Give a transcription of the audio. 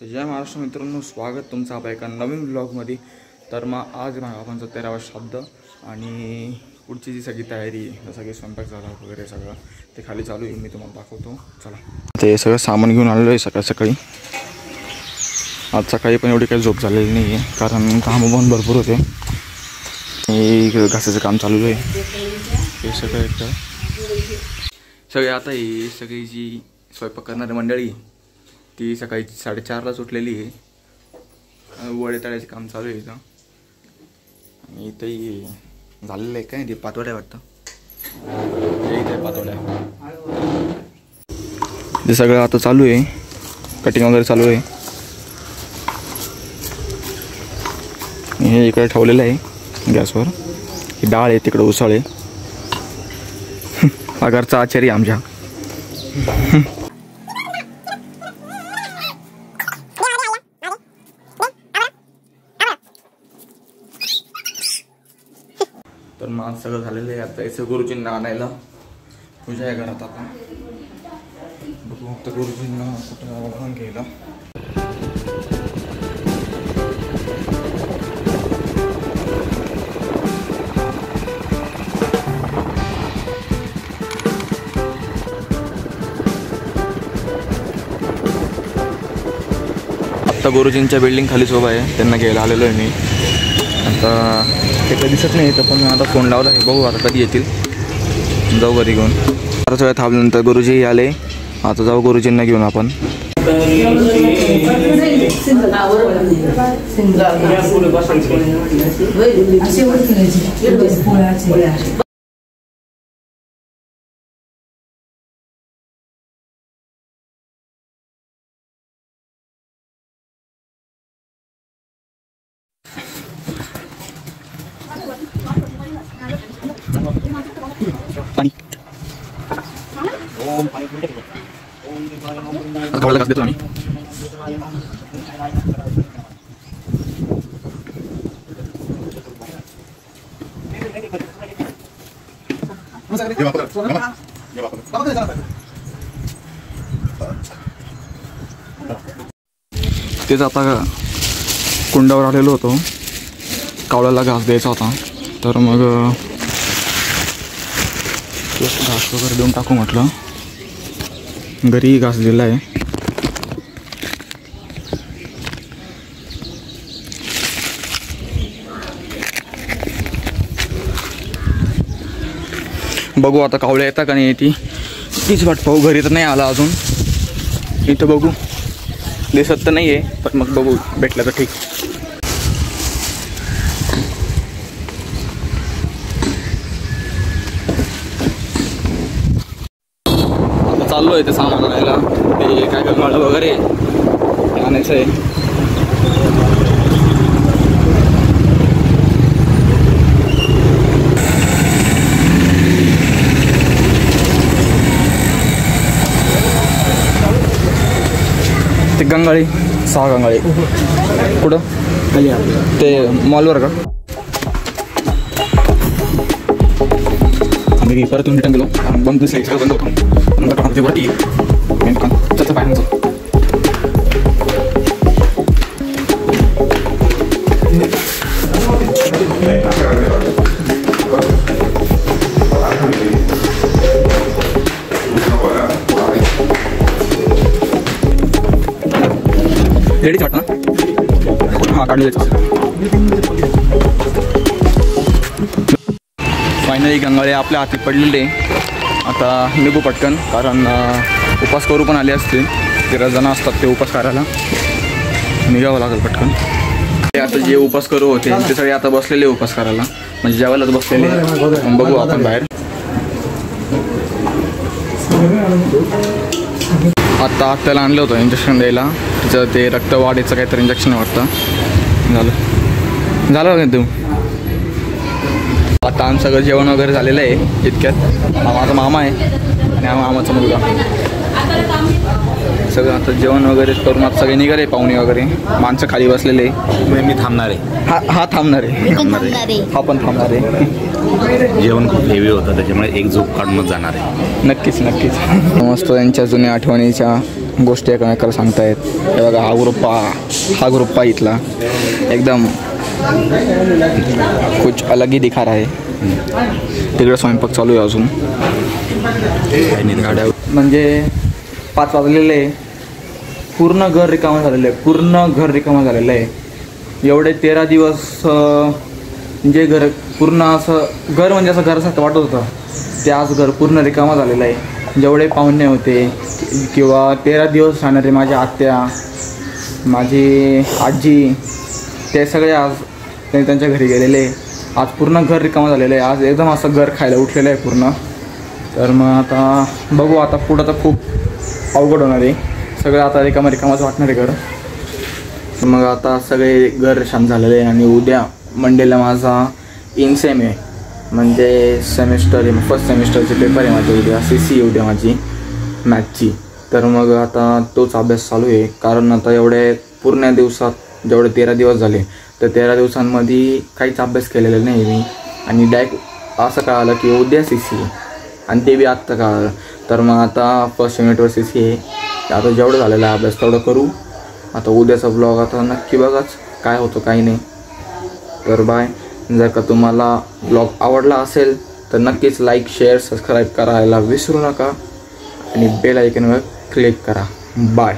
तर जय महाराष्ट्र मित्रांनो, स्वागत तुमचं आपल्या एका नवीन ब्लॉगमध्ये। तर मग आज बाबांचा 13वा शब्द आणि पुढची जी सगळी तयारी आहे, जसं की स्वयंपाक झाला वगैरे सगळं ते खाली चालू आहे, मी तुम्हाला दाखवतो। चला, ते सगळं सामान घेऊन आलेलो आहे सकाळी। आज सकाळी पण एवढी काही झोप झालेली नाही आहे, कारण कामं पण भरपूर होते। घासाचं काम चालू आहे हे सगळे आता ही सगळी जी स्वयंपाक करणारी मंडळी ती सकाळी 4:30ला उठलेली आहे। वडे तळ्याचे काम चालू आहे इथं, आणि इथंही झालेलं आहे। काय ते पातोड्या वाटतं, इथे पातोड्या ते सगळं आता चालू आहे, कटिंग वगैरे चालू आहे। हे इकडे ठेवलेलं आहे गॅसवर, ही डाळ आहे, तिकडे उसळ आहे। पगारचा आचारी आमच्या। तर मग सगळं झालेलं आहे, आता याचं गुरुजींना आणायला पूजा आहे घरात। आता बघू आता गुरुजींना कुठं घ्यायला। आता गुरुजींच्या बिल्डिंग खाली उभा आहे, त्यांना घ्यायला आलेलो आहे मी। आता ते काही दिसत नाही तर पण आता फोन लावला आहे, बघू आता कधी येतील, जाऊ घरी घेऊन। बराच वेळ थांबल्यानंतर गुरुजी आले, आता जाऊ गुरुजींना घेऊन आपण। गव्हाला घास देतो आम्ही। तेच आता कुंडावर आलेलो होतो, कावळ्याला घास द्यायचा होता, तर मग घास वगैरे देऊन टाकू म्हटलं। घरी घास दिला आहे। बघू आता कावळ्या येतात का नाही येते, तीच वाट पाहू। घरी तर नाही आला अजून, इथं बघू, दिसत तर नाही आहे, पण मग बघू भेटलं तर ठीक। आता चाललो आहे ते सामान आणायला, ते काय गंगाळ वगैरे आणायचं आहे। ते गंगाळी 6 गंगाळी कुठं ते मॉलवर का? आम्ही परत येऊन रिटर्न गेलो, बंद दिसलं सगळं बंद होतं। नंतर कामाची वाटी त्याचं पाहिजे रेडीच वाटतं ना, हां काढलेच। फायनली गंगाळे आपल्या हाती पडलेले, आता निघू पटकन, कारण उपास करू पण आले असतील, 13 जण असतात ते उपास करायला, निघावं लागेल पटकन। ते आता जे उपास करू होते ते सगळे आता बसलेले उपास करायला, म्हणजे जेवायलाच बसलेले। बघू आपण बाहेर। आता आत्याला आणलं होतं इंजेक्शन द्यायला, तिचं ते रक्त वाढीचं काहीतरी इंजेक्शन वाटतं। झालं का तू? आता आमचं सगळं जेवण वगैरे झालेलं आहे इतक्यात। हा माझा मामा आहे आणि हा मामाचा मुलगा, सगळं आता जेवण वगैरे करून आता सगळे निघाले, पाहुणे वगैरे, माणसं खाली बसलेले। मी थांबणार आहे, हा थांबणार आहे, हा पण थांबणार आहे। जेवण खूप हेवी होतं, त्याच्यामुळे एक झोप काढूनच जाणार आहे। नक्कीच नक्कीच। मस्त त्यांच्या जुन्या आठवणीच्या गोष्टी एकमेकाला सांगतायत. हे बघा हा ग्रुप इथला एकदम कुछ अलग ही दिखा रहा है. तिकडे स्वयंपाक चालू आहे अजून. गाड्या म्हणजे 5 वाजलेले आहे. पूर्ण घर रिकामं झालेलं आहे. एवढे 13 दिवस जे घर पूर्ण असं घर म्हणजे असं घरासारखं वाटत होतं ते आज घर पूर्ण रिकामं झालेलं आहे. जेवढे पाहुणे होते किंवा 13 दिवस राहणारे माझ्या आत्या, माझी आजी, ते सगळे आज त्यांच्या घरी गेलेले. आज पूर्ण घर रिकामं झालेलं आहे. आज एकदम असं घर खायला उठलेलं आहे पूर्ण. तर मग आता बघू, आता पुढं तर खूप अवघड होणार आहे. सगळं आता रिकामंच वाटणार आहे घर. मग आता सगळे घर शांत झालेले आहे. आणि उद्या मंडेला माझा इनसेम आहे, म्हणजे सेमिस्टर आहे, फर्स्ट सेमिस्टरचे पेपर आहे माझे उद्या. CC उद्या माझी मॅथची. तर मग आता तोच अभ्यास चालू आहे. कारण आता एवढे पूर्ण दिवसात जेवढे 13 दिवस झाले तर 13 दिवसांमध्ये काहीच अभ्यास केलेला नाही मी. आणि डायरेक्ट असं कळालं की उद्या CC आहे, आणि ते बी आत्ता कळालं. तर मग आता फर्स्ट युनिटवर CC आहे. आता जेवढं झालेलं आहे अभ्यास तेवढं करू. आता उद्याचा ब्लॉग आता नक्की बघाच काय होतं काही नाही. तर बाय. जर का तुम्हाला ब्लॉग आवडला असेल तर नक्कीच लाईक, शेअर, सबस्क्राईब करायला विसरू नका. आणि बेल आयकॉनवर क्लिक करा. बाय.